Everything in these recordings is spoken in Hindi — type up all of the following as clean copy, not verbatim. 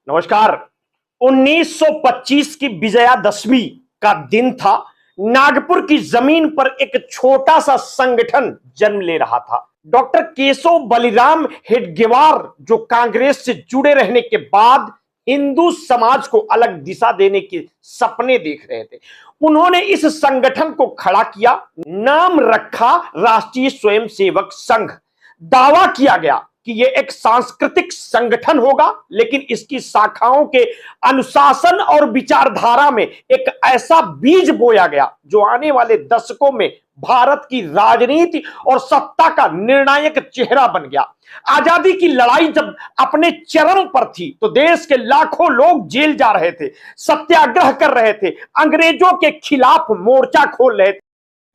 नमस्कार। 1925 की विजयादशमी का दिन था। नागपुर की जमीन पर एक छोटा सा संगठन जन्म ले रहा था। डॉक्टर केशव बलिराम हेडगेवार जो कांग्रेस से जुड़े रहने के बाद हिंदू समाज को अलग दिशा देने के सपने देख रहे थे। उन्होंने इस संगठन को खड़ा किया, नाम रखा राष्ट्रीय स्वयंसेवक संघ। दावा किया गया कि यह एक सांस्कृतिक संगठन होगा, लेकिन इसकी शाखाओं के अनुशासन और विचारधारा में एक ऐसा बीज बोया गया जो आने वाले दशकों में भारत की राजनीति और सत्ता का निर्णायक चेहरा बन गया। आजादी की लड़ाई जब अपने चरम पर थी तो देश के लाखों लोग जेल जा रहे थे, सत्याग्रह कर रहे थे, अंग्रेजों के खिलाफ मोर्चा खोल रहे थे।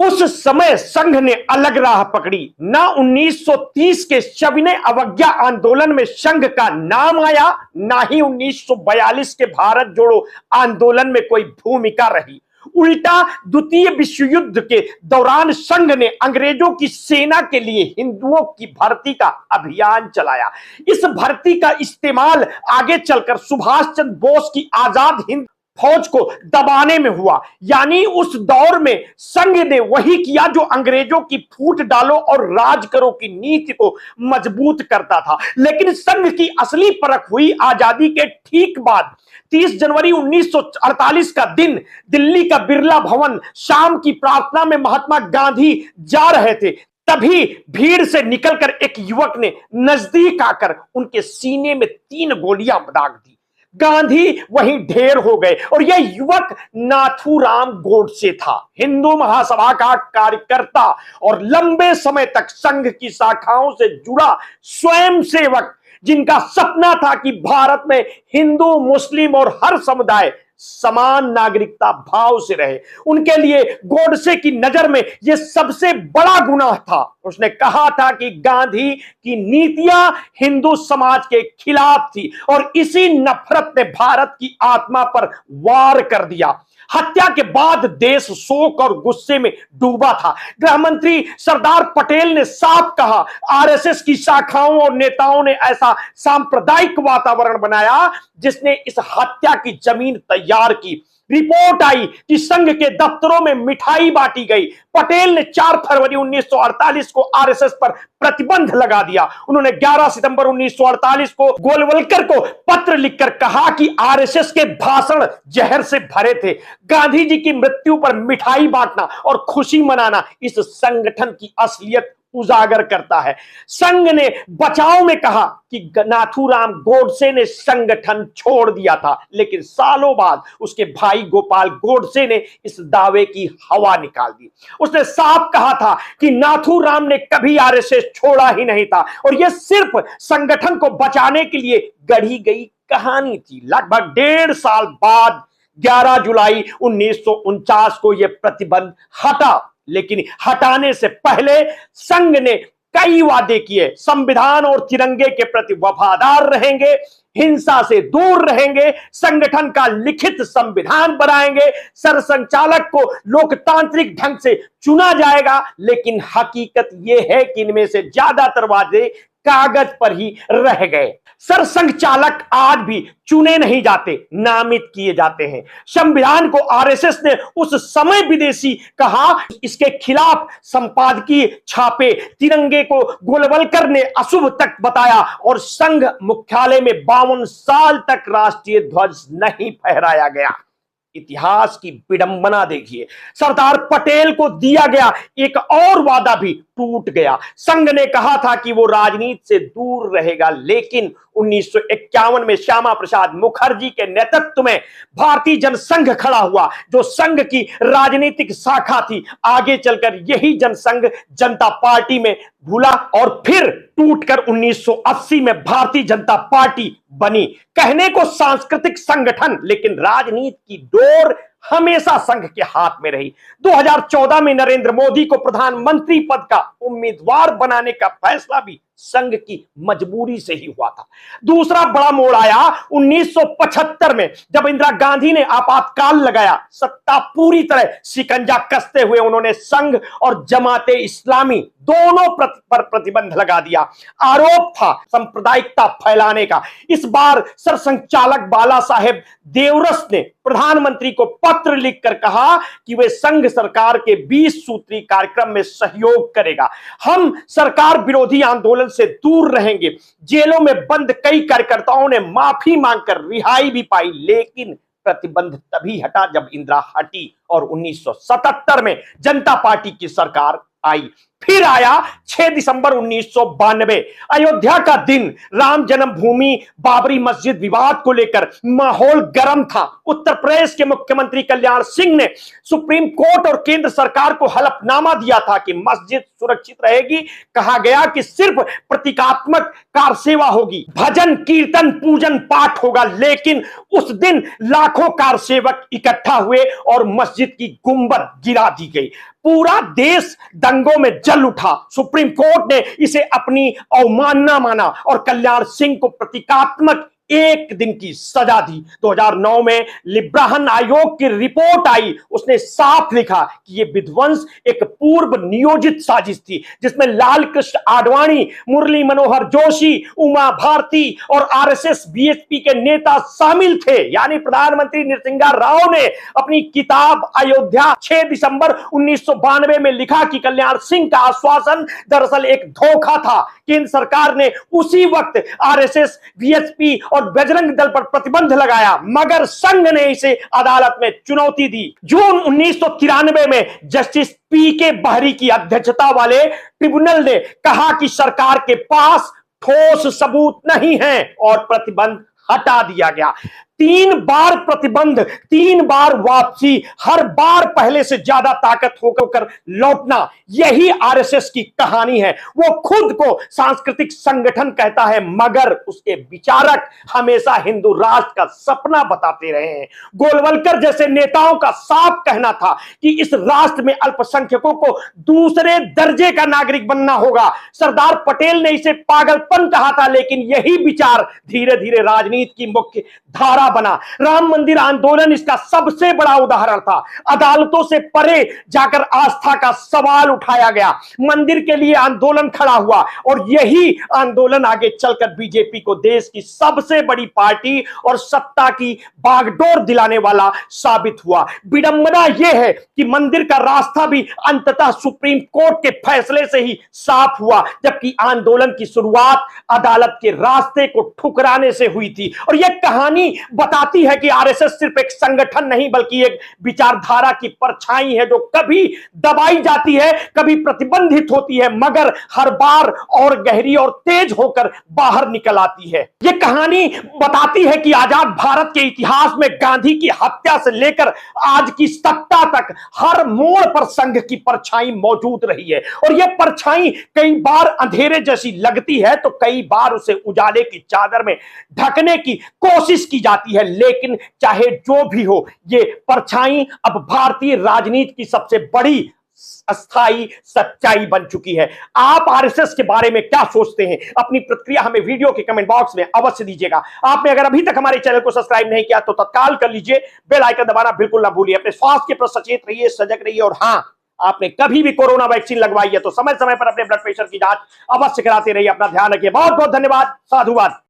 उस समय संघ ने अलग राह पकड़ी। ना 1930 के सविनय अवज्ञा आंदोलन में संघ का नाम आया, ना ही 1942 के भारत जोड़ो आंदोलन में कोई भूमिका रही। उल्टा द्वितीय विश्व युद्ध के दौरान संघ ने अंग्रेजों की सेना के लिए हिंदुओं की भर्ती का अभियान चलाया। इस भर्ती का इस्तेमाल आगे चलकर सुभाष चंद्र बोस की आजाद हिंद फौज को दबाने में हुआ। यानी उस दौर में संघ ने वही किया जो अंग्रेजों की फूट डालो और राज करो की नीति को मजबूत करता था। लेकिन संघ की असली परख हुई आजादी के ठीक बाद। 30 जनवरी 1948 का दिन, दिल्ली का बिरला भवन, शाम की प्रार्थना में महात्मा गांधी जा रहे थे। तभी भीड़ से निकलकर एक युवक ने नजदीक आकर उनके सीने में 3 गोलियां दाग दी। गांधी वहीं ढेर हो गए और यह युवक नाथूराम गोडसे था, हिंदू महासभा का कार्यकर्ता और लंबे समय तक संघ की शाखाओं से जुड़ा स्वयंसेवक, जिनका सपना था कि भारत में हिंदू, मुस्लिम और हर समुदाय समान नागरिकता भाव से रहे। उनके लिए गोडसे की नजर में यह सबसे बड़ा गुनाह था। उसने कहा था कि गांधी की नीतियां हिंदू समाज के खिलाफ थी और इसी नफरत ने भारत की आत्मा पर वार कर दिया। हत्या के बाद देश शोक और गुस्से में डूबा था। गृह मंत्री सरदार पटेल ने साफ कहा, आरएसएस की शाखाओं और नेताओं ने ऐसा सांप्रदायिक वातावरण बनाया जिसने इस हत्या की जमीन तैयार की। रिपोर्ट आई कि संघ के दफ्तरों में मिठाई बांटी गई। पटेल ने 4 फरवरी 1948 को आरएसएस पर प्रतिबंध लगा दिया। उन्होंने 11 सितंबर 1948 को गोलवलकर को पत्र लिखकर कहा कि आरएसएस के भाषण जहर से भरे थे। गांधी जी की मृत्यु पर मिठाई बांटना और खुशी मनाना इस संगठन की असलियत उजागर करता है। संघ ने बचाव में कहा कि नाथूराम गोडसे ने संगठन छोड़ दिया था, लेकिन सालों बाद उसके भाई गोपाल गोडसे ने इस दावे की हवा निकाल दी। उसने साफ कहा था कि नाथूराम ने कभी आरएसएस छोड़ा ही नहीं था और यह सिर्फ संगठन को बचाने के लिए गढ़ी गई कहानी थी। लगभग 1.5 साल बाद 11 जुलाई 1949 को यह प्रतिबंध हटा, लेकिन हटाने से पहले संघ ने कई वादे किए। संविधान और तिरंगे के प्रति वफादार रहेंगे, हिंसा से दूर रहेंगे, संगठन का लिखित संविधान बनाएंगे, सरसंचालक को लोकतांत्रिक ढंग से चुना जाएगा। लेकिन हकीकत यह है कि इनमें से ज्यादातर वादे कागज पर ही रह गए। सरसंघचालक आज भी चुने नहीं जाते, नामित किए जाते हैं। संविधान को आरएसएस ने उस समय विदेशी कहा, इसके खिलाफ संपादकीय छापे। तिरंगे को गोलवलकर ने अशुभ तक बताया और संघ मुख्यालय में 52 साल तक राष्ट्रीय ध्वज नहीं फहराया गया। इतिहास की विडंबना देखिए, सरदार पटेल को दिया गया एक और वादा भी टूट गया। संघ ने कहा था कि वो राजनीति से दूर रहेगा, लेकिन 1951 में श्यामा प्रसाद मुखर्जी के नेतृत्व में भारतीय जनसंघ खड़ा हुआ, जो संघ की राजनीतिक शाखा थी। आगे चलकर यही जनसंघ जनता पार्टी में घुला और फिर टूटकर 1980 में भारतीय जनता पार्टी बनी। कहने को सांस्कृतिक संगठन, लेकिन राजनीति की डोर हमेशा संघ के हाथ में रही। 2014 में नरेंद्र मोदी को प्रधानमंत्री पद का उम्मीदवार बनाने का फैसला भी संघ की मजबूरी से ही हुआ था। दूसरा बड़ा मोड़ आया 1975 में, जब इंदिरा गांधी ने आपातकाल लगाया। सत्ता पूरी तरह शिकंजा कसते हुए उन्होंने संघ और जमाते इस्लामी दोनों पर प्रतिबंध लगा दिया। आरोप था सांप्रदायिकता फैलाने का। इस बार सरसंघचालक बाला साहेब देवरस ने प्रधानमंत्री को पत्र लिखकर कहा कि वे संघ सरकार के 20 सूत्री कार्यक्रम में सहयोग करेगा। हम सरकार विरोधी आंदोलन से दूर रहेंगे। जेलों में बंद कई कार्यकर्ताओं ने माफी मांगकर रिहाई भी पाई, लेकिन प्रतिबंध तभी हटा जब इंदिरा हटी और 1977 में जनता पार्टी की सरकार आई। फिर आया 6 दिसंबर 1992, अयोध्या का दिन। राम जन्मभूमि बाबरी मस्जिद विवाद को लेकर माहौल गर्म था। उत्तर प्रदेश के मुख्यमंत्री कल्याण सिंह ने सुप्रीम कोर्ट और केंद्र सरकार को हलफनामा दिया था कि मस्जिद सुरक्षित रहेगी। कहा गया कि सिर्फ प्रतीकात्मक कार सेवा होगी, भजन कीर्तन पूजन पाठ होगा। लेकिन उस दिन लाखों कार सेवक इकट्ठा हुए और मस्जिद की गुंबद गिरा दी गई। पूरा देश दंगों में जल उठा। सुप्रीम कोर्ट ने इसे अपनी अवमानना माना और कल्याण सिंह को प्रतीकात्मक 1 दिन की सजा दी। 2009 में लिब्राहन आयोग की रिपोर्ट आई। उसने साफ लिखा कि यह विध्वंस एक पूर्व नियोजित साजिश थी, जिसमें लाल कृष्ण आडवाणी, मुरली मनोहर जोशी, उमा भारती और आरएसएस बीएसपी के नेता शामिल थे। यानी प्रधानमंत्री नरसिंह राव ने अपनी किताब अयोध्या 6 दिसंबर 1992 में लिखा कि कल्याण सिंह का आश्वासन दरअसल एक धोखा था। केंद्र सरकार ने उसी वक्त आरएसएस बीएसपी और बजरंग दल पर प्रतिबंध लगाया, मगर संघ ने इसे अदालत में चुनौती दी। जून 1993 में जस्टिस पीके बहरी की अध्यक्षता वाले ट्रिब्यूनल ने कहा कि सरकार के पास ठोस सबूत नहीं है और प्रतिबंध हटा दिया गया। 3 बार प्रतिबंध, 3 बार वापसी, हर बार पहले से ज्यादा ताकत होकर लौटना, यही आरएसएस की कहानी है। वो खुद को सांस्कृतिक संगठन कहता है, मगर उसके विचारक हमेशा हिंदू राष्ट्र का सपना बताते रहे हैं। गोलवलकर जैसे नेताओं का साफ कहना था कि इस राष्ट्र में अल्पसंख्यकों को दूसरे दर्जे का नागरिक बनना होगा। सरदार पटेल ने इसे पागलपन कहा था, लेकिन यही विचार धीरे धीरे राजनीति की मुख्य धारा बना। राम मंदिर आंदोलन इसका सबसे बड़ा उदाहरण था। अदालतों से परे जाकर आस्था का सवाल उठाया गया, मंदिर के लिए आंदोलन खड़ा हुआ और यही आंदोलन आगे चलकर बीजेपी को देश की सबसे बड़ी पार्टी और सत्ता की बागडोर दिलाने वाला साबित हुआ। विडंबना यह है कि मंदिर का रास्ता भी अंततः सुप्रीम कोर्ट के फैसले से ही साफ हुआ, जबकि आंदोलन की शुरुआत अदालत के रास्ते को ठुकराने से हुई थी। और यह कहानी बताती है कि आरएसएस सिर्फ एक संगठन नहीं, बल्कि एक विचारधारा की परछाई है, जो कभी दबाई जाती है, कभी प्रतिबंधित होती है, मगर हर बार और गहरी और तेज होकर बाहर निकल आती है। यह कहानी बताती है कि आजाद भारत के इतिहास में गांधी की हत्या से लेकर आज की सत्ता तक हर मोड़ पर संघ की परछाई मौजूद रही है। और यह परछाई कई बार अंधेरे जैसी लगती है, तो कई बार उसे उजाले की चादर में ढकने की कोशिश की जाती है। लेकिन चाहे जो भी हो, ये परछाई अब भारतीय राजनीति की सबसे बड़ी अस्थाई सच्चाई बन चुकी है। आप आरएसएस के बारे में क्या सोचते हैं? अपनी प्रतिक्रिया हमें वीडियो के कमेंट बॉक्स में अवश्य दीजिएगा। आपने अगर अभी तक हमारे चैनल को सब्सक्राइब नहीं किया तो तत्काल कर लीजिए, बेल आइकन दबाना बिल्कुल ना भूलिए। अपने स्वास्थ्य के प्रति सचेत रहिए, सजग रहिए और हां, आपने कभी भी कोरोना वैक्सीन लगवाई है तो समय समय पर अपने ब्लड प्रेशर की जांच अवश्य कराते रहिए। अपना ध्यान रखिए। बहुत बहुत धन्यवाद। साधुवाद।